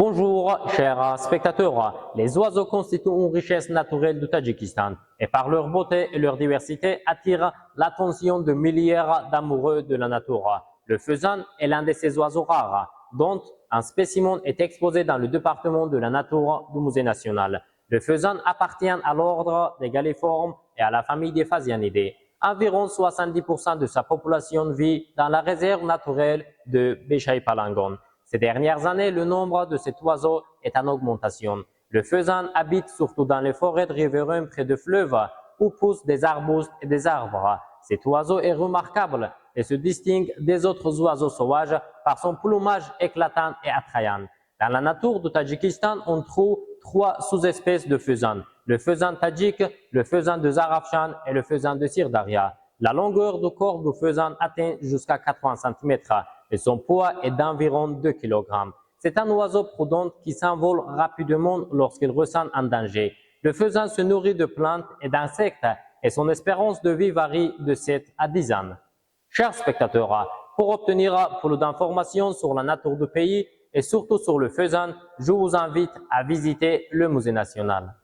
Bonjour, chers spectateurs. Les oiseaux constituent une richesse naturelle du Tadjikistan et par leur beauté et leur diversité attirent l'attention de milliers d'amoureux de la nature. Le faisan est l'un de ces oiseaux rares, dont un spécimen est exposé dans le département de la nature du Musée national. Le faisan appartient à l'ordre des Galliformes et à la famille des Phasianidae. Environ 70% de sa population vit dans la réserve naturelle de Bechay-Palangon. Ces dernières années, le nombre de cet oiseau est en augmentation. Le faisan habite surtout dans les forêts de riverains près de fleuves où poussent des arbustes et des arbres. Cet oiseau est remarquable et se distingue des autres oiseaux sauvages par son plumage éclatant et attrayant. Dans la nature du Tadjikistan, on trouve trois sous-espèces de faisan. Le faisan tadjik, le faisan de Zarafshan et le faisan de Sirdaria. La longueur du corps du faisan atteint jusqu'à 80 cm et son poids est d'environ 2 kg. C'est un oiseau prudent qui s'envole rapidement lorsqu'il ressent un danger. Le faisan se nourrit de plantes et d'insectes et son espérance de vie varie de 7 à 10 ans. Chers spectateurs, pour obtenir plus d'informations sur la nature du pays et surtout sur le faisan, je vous invite à visiter le Musée national.